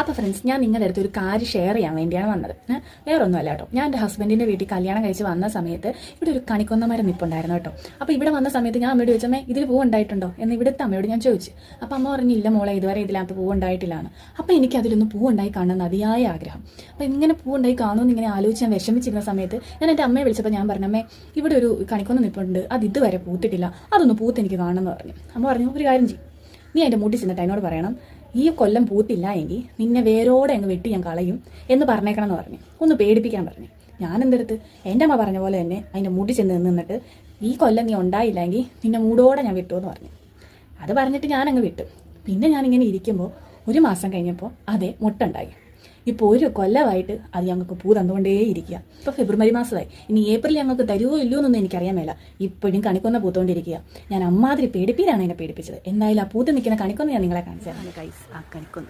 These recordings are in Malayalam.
അപ്പോൾ ഫ്രണ്ട്സ്, ഞാൻ നിങ്ങളുടെ അടുത്ത് ഒരു കാര്യം ഷെയർ ചെയ്യാൻ വേണ്ടിയാണ് വന്നത്. വേറെ ഒന്നുമല്ല കേട്ടോ. ഞാൻ എൻ്റെ ഹസ്ബൻഡിൻ്റെ വീട്ടിൽ കല്യാണം കഴിച്ച് വന്ന സമയത്ത് ഇവിടെ ഒരു കണിക്കൊന്ന മരം നിൽപ്പുണ്ടായിരുന്നു കേട്ടോ. അപ്പോൾ ഇവിടെ വന്ന സമയത്ത് ഞാൻ അമ്മയോട് ചോദിച്ചമ്മേ ഇതിൽ പൂ ഉണ്ടായിട്ടുണ്ടോ എന്ന് ഇവിടുത്തെ അമ്മയോട് ഞാൻ ചോദിച്ചു. അപ്പോൾ അമ്മ പറഞ്ഞില്ല മോളെ, ഇതുവരെ ഇതിനകത്ത് പൂ ഉണ്ടായിട്ടില്ലാണ്. അപ്പോൾ എനിക്ക് അതിലൊന്ന് പൂ ഉണ്ടായി കാണുന്ന അതിയായ ആഗ്രഹം. അപ്പോൾ ഇങ്ങനെ പൂ ഉണ്ടായി കാണുമെന്ന് ഇങ്ങനെ ആലോചിച്ച് ഞാൻ വിഷമിച്ചിരുന്ന സമയത്ത് ഞാൻ എൻ്റെ അമ്മയെ വിളിച്ചപ്പോൾ ഞാൻ പറഞ്ഞമ്മേ ഇവിടെ ഒരു കണിക്കൊന്ന നിൽപ്പുണ്ട്, അത് ഇതുവരെ പൂത്തിട്ടില്ല, അതൊന്ന് പൂത്ത് എനിക്ക് കാണണമെന്ന് പറഞ്ഞു. അമ്മ പറഞ്ഞു ഒരു കാര്യം ചെയ്യും, നീ അതിൻ്റെ മുട്ടി ചെന്നിട്ട് എന്നോട് പറയണം ഈ കൊല്ലം പൂത്തില്ല എങ്കിൽ നിന്നെ വേരോടെ അങ്ങ് വെട്ടി ഞാൻ കളയും എന്ന് പറഞ്ഞേക്കണം എന്ന് പറഞ്ഞു. ഒന്ന് പേടിപ്പിക്കാൻ പറഞ്ഞു. ഞാൻ എന്തെടുത്ത് എൻ്റെ അമ്മ പറഞ്ഞ പോലെ തന്നെ അതിൻ്റെ മുടി ചെന്ന് നിന്നിട്ട് ഈ കൊല്ലം നീ ഉണ്ടായില്ലെങ്കിൽ നിന്നെ മൂടോടെ ഞാൻ വിട്ടു എന്ന് പറഞ്ഞു. അത് പറഞ്ഞിട്ട് ഞാനങ്ങ് വിട്ടു. പിന്നെ ഞാനിങ്ങനെ ഇരിക്കുമ്പോൾ ഒരു മാസം കഴിഞ്ഞപ്പോൾ അതേ മുട്ടുണ്ടായി. ഇപ്പോൾ ഒരു കൊല്ലമായിട്ട് അത് ഞങ്ങൾക്ക് പൂ തന്നുകൊണ്ടേ ഇരിക്കുക. ഇപ്പോൾ ഫെബ്രുവരി മാസമായി, ഇനി ഏപ്രിൽ ഞങ്ങൾക്ക് തരുമോ ഇല്ലയോ എന്നൊന്നും എനിക്കറിയാൻ മേല. ഇപ്പോഴും കണിക്കൊന്ന പൂത്തുകൊണ്ടിരിക്കുക. ഞാൻ അമ്മാതിരി പേടിപ്പിലാണ് എന്നെ പേടിപ്പിച്ചത്. എന്തായാലും ആ പൂത്ത് നിൽക്കുന്ന കണിക്കൊന്ന ഞാൻ നിങ്ങളെ കാണിച്ചു തരാം. ഗൈസ്, ആ കണിക്കൊന്ന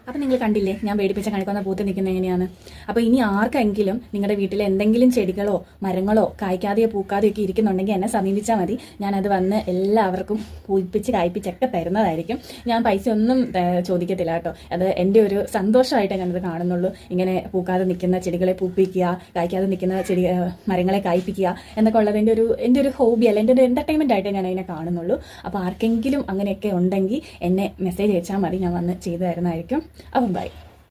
അപ്പം നിങ്ങൾ കണ്ടില്ലേ ഞാൻ പേടിപ്പിച്ച കണിക്കൊന്ന പൂത്ത് നിൽക്കുന്നത് എങ്ങനെയാണ്. അപ്പോൾ ഇനി ആർക്കെങ്കിലും നിങ്ങളുടെ വീട്ടിൽ എന്തെങ്കിലും ചെടികളോ മരങ്ങളോ കായ്ക്കാതെയോ പൂക്കാതെയോ ഒക്കെ ഇരിക്കുന്നുണ്ടെങ്കിൽ എന്നെ സമീപിച്ചാൽ മതി. ഞാനത് വന്ന് എല്ലാവർക്കും പൂപ്പിച്ച് കായ്പ്പിച്ചൊക്കെ തരുന്നതായിരിക്കും. ഞാൻ പൈസ ഒന്നും ചോദിക്കത്തില്ല കേട്ടോ. അത് എൻ്റെ ഒരു സന്തോഷമായിട്ടേ ഞാനത് കാണുന്നുള്ളൂ. ഇങ്ങനെ പൂക്കാതെ നിൽക്കുന്ന ചെടികളെ പൂപ്പിക്കുക, കായ്ക്കാതെ നിൽക്കുന്ന മരങ്ങളെ കായ്പ്പിക്കുക എന്നൊക്കെ ഉള്ളത് എൻ്റെ ഒരു ഹോബി അല്ല, എൻ്റെ ഒരു എൻ്റർടൈൻമെൻ്റ് ആയിട്ടേ ഞാൻ അതിനെ കാണുന്നുള്ളൂ. അപ്പോൾ ആർക്കെങ്കിലും അങ്ങനെയൊക്കെ ഉണ്ടെങ്കിൽ എന്നെ മെസ്സേജ് അയച്ചാൽ മതി, ഞാൻ വന്ന് ചെയ്തു തരുന്നതായിരിക്കും. അപ്പം ബൈ.